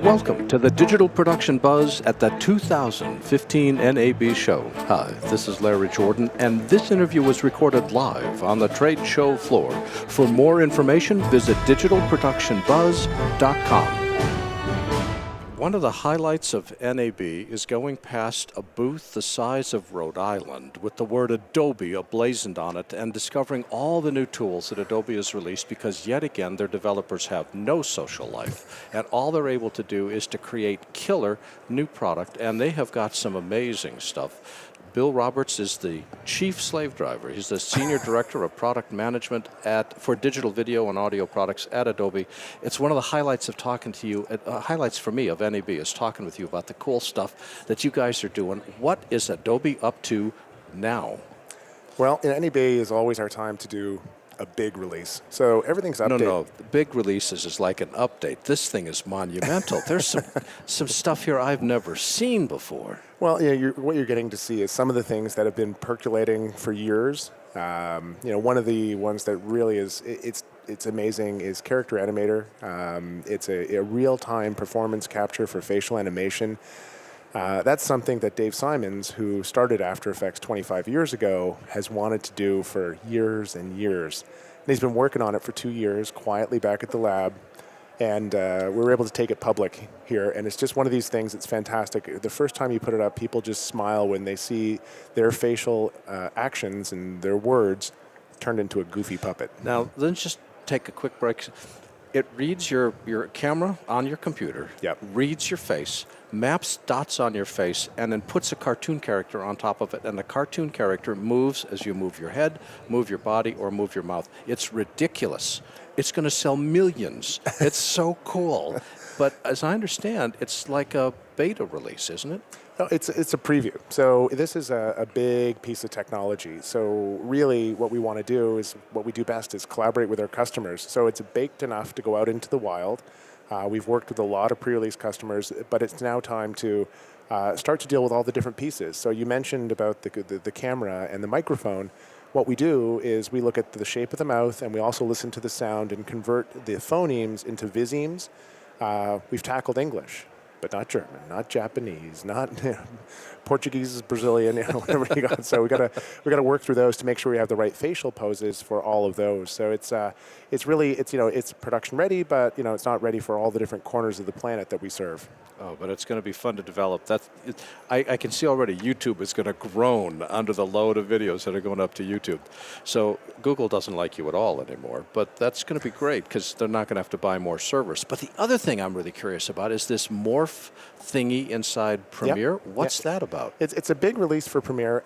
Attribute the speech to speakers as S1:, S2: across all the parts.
S1: Welcome to the Digital Production Buzz at the 2015 NAB Show. Hi, this is Larry Jordan, and this interview was recorded live on the trade show floor. For more information, visit digitalproductionbuzz.com. One of the highlights of NAB is going past a booth the size of Rhode Island with the word Adobe emblazoned on it and discovering all the new tools that Adobe has released, because yet again their developers have no social life and all they're able to do is to create killer new product, and they have got some amazing stuff. Bill Roberts is the chief slave driver. He's the senior director of product management for digital video and audio products at Adobe. It's one of the highlights of talking to you, highlights for me of NAB is talking with you about the cool stuff that you guys are doing. What is Adobe up to now?
S2: Well, in NAB is always our time to do a big release. So everything's updated.
S1: No. The big releases is like an update. This thing is monumental. There's some stuff here I've never seen before.
S2: Well, yeah, what you're getting to see is some of the things that have been percolating for years. One of the ones that really is it's amazing is Character Animator. It's a real-time performance capture for facial animation. That's something that Dave Simons, who started After Effects 25 years ago, has wanted to do for years and years. And he's been working on it for 2 years, quietly back at the lab. And we were able to take it public here. And it's just one of these things that's fantastic. The first time you put it up, people just smile when they see their facial actions and their words turned into a goofy puppet.
S1: Now, let's just take a quick break. It reads your camera on your computer, reads your face, maps dots on your face, and then puts a cartoon character on top of it. And the cartoon character moves as you move your head, move your body, or move your mouth. It's ridiculous. It's going to sell millions. It's so cool. But as I understand, it's like a beta release, isn't it?
S2: No, it's a preview. So this is a big piece of technology. So really what we want to do is, what we do best is collaborate with our customers. So it's baked enough to go out into the wild. We've worked with a lot of pre-release customers, but it's now time to start to deal with all the different pieces. So you mentioned about the camera and the microphone. What we do is we look at the shape of the mouth, and we also listen to the sound and convert the phonemes into visemes. We've tackled English, but not German, not Japanese, not Portuguese, Brazilian, whatever you got. So we got to work through those to make sure we have the right facial poses for all of those. So it's production ready, but it's not ready for all the different corners of the planet that we serve.
S1: Oh, but it's going to be fun to develop. I can see already YouTube is going to groan under the load of videos that are going up to YouTube. So Google doesn't like you at all anymore, but that's going to be great because they're not going to have to buy more servers. But the other thing I'm really curious about is this morph thingy inside Premiere. What's that about?
S2: It's a big release for Premiere.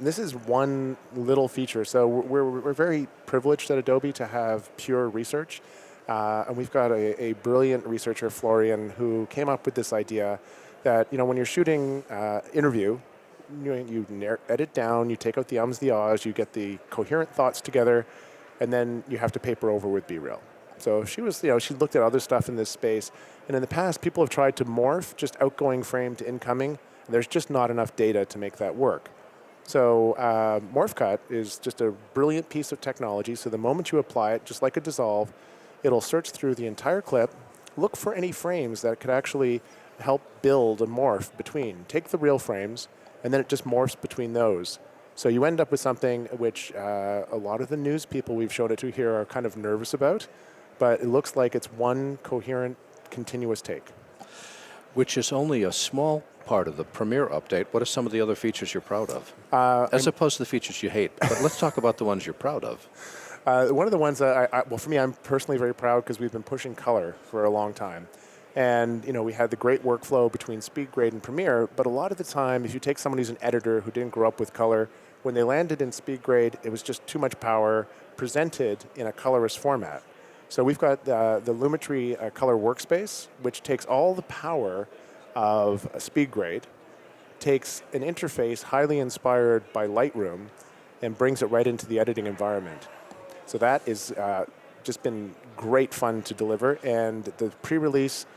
S2: This is one little feature. So we're very privileged at Adobe to have pure research. And we've got a brilliant researcher, Florian, who came up with this idea that, when you're shooting interview, you edit down, you take out the ums, the ahs, you get the coherent thoughts together, and then you have to paper over with B-Reel. So she looked at other stuff in this space, and in the past, people have tried to morph just outgoing frame to incoming, and there's just not enough data to make that work. So Morph Cut is just a brilliant piece of technology. So the moment you apply it, just like a dissolve, it'll search through the entire clip, look for any frames that could actually help build a morph between. Take the real frames, and then it just morphs between those. So you end up with something which a lot of the news people we've showed it to here are kind of nervous about, but it looks like it's one coherent, continuous take.
S1: Which is only a small part of the Premiere update. What are some of the other features you're proud of? As opposed to the features you hate. But let's talk about the ones you're proud of.
S2: One of the ones that for me, I'm personally very proud because we've been pushing color for a long time. And, we had the great workflow between SpeedGrade and Premiere, but a lot of the time, if you take someone who's an editor who didn't grow up with color, when they landed in SpeedGrade, it was just too much power presented in a colorless format. So we've got the Lumetri color workspace, which takes all the power of SpeedGrade, takes an interface highly inspired by Lightroom, and brings it right into the editing environment. So that is just been great fun to deliver, and the pre-release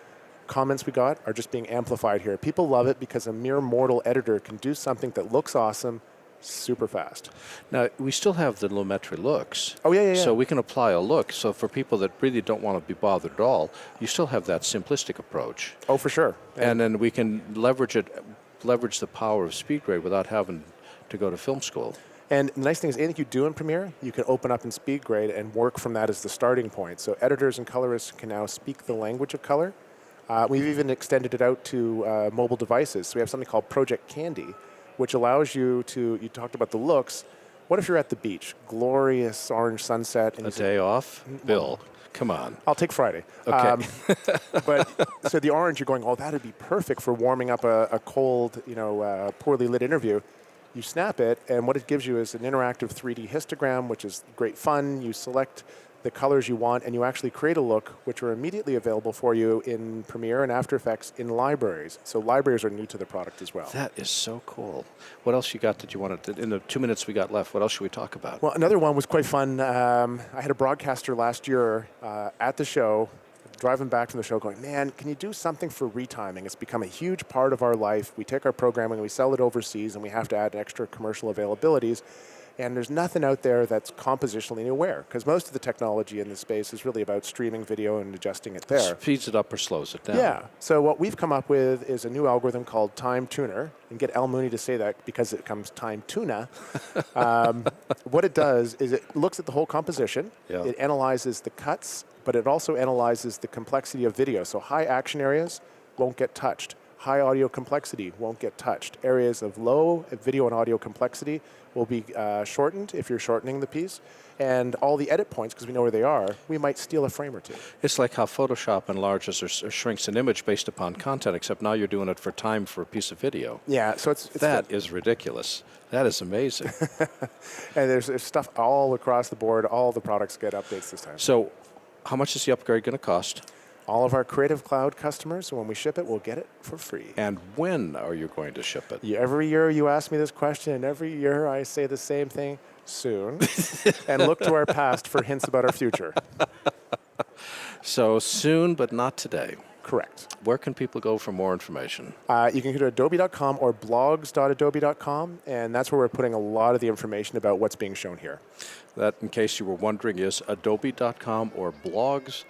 S2: comments we got are just being amplified here. People love it because a mere mortal editor can do something that looks awesome, super fast.
S1: Now, we still have the Lumetri looks.
S2: Oh, yeah.
S1: So we can apply a look. So for people that really don't want to be bothered at all, you still have that simplistic approach.
S2: Oh, for sure.
S1: And then we can leverage the power of SpeedGrade without having to go to film school.
S2: And the nice thing is, anything you do in Premiere, you can open up in SpeedGrade and work from that as the starting point. So editors and colorists can now speak the language of color. We've even extended it out to mobile devices. So we have something called Project Candy, which allows you to, you talked about the looks. What if you're at the beach, glorious orange sunset. And
S1: a day off? Bill, come on.
S2: I'll take Friday.
S1: Okay.
S2: But so the orange, you're going, oh, that'd be perfect for warming up a cold, poorly lit interview. You snap it, and what it gives you is an interactive 3D histogram, which is great fun. You select the colors you want, and you actually create a look, which are immediately available for you in Premiere and After Effects in libraries. So libraries are new to the product as well.
S1: That is so cool. What else you got that you wanted to, in the 2 minutes we got left, what else should we talk about?
S2: Well, another one was quite fun. I had a broadcaster last year at the show, driving back from the show going, man, can you do something for retiming? It's become a huge part of our life. We take our programming, we sell it overseas, and we have to add extra commercial availabilities. And there's nothing out there that's compositionally aware, because most of the technology in this space is really about streaming video and adjusting it there.
S1: Speeds it up or slows it down.
S2: Yeah. So what we've come up with is a new algorithm called Time Tuner, and get El Mooney to say that because it comes Time Tuna. What it does is it looks at the whole composition.
S1: Yeah.
S2: It analyzes the cuts, but it also analyzes the complexity of video. So high action areas won't get touched. High audio complexity won't get touched. Areas of low video and audio complexity will be shortened if you're shortening the piece. And all the edit points, because we know where they are, we might steal a frame or two.
S1: It's like how Photoshop enlarges or shrinks an image based upon content, except now you're doing it for time for a piece of video.
S2: Yeah, so it's
S1: that is ridiculous. That is amazing.
S2: And there's stuff all across the board. All the products get updates this time.
S1: So how much is the upgrade going to cost?
S2: All of our Creative Cloud customers, when we ship it, we'll get it for free.
S1: And when are you going to ship it?
S2: Every year you ask me this question, and every year I say the same thing, soon. And look to our past for hints about our future.
S1: So soon, but not today.
S2: Correct.
S1: Where can people go for more information?
S2: You can go to adobe.com or blogs.adobe.com, and that's where we're putting a lot of the information about what's being shown here.
S1: That, in case you were wondering, is adobe.com or blogs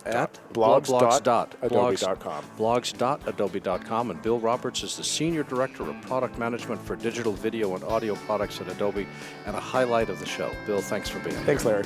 S1: at
S2: blogs.adobe.com.
S1: Blogs.adobe.com. And Bill Roberts is the Senior Director of Product Management for Digital Video and Audio Products at Adobe, and a highlight of the show. Bill, thanks for being here.
S2: Thanks, Larry.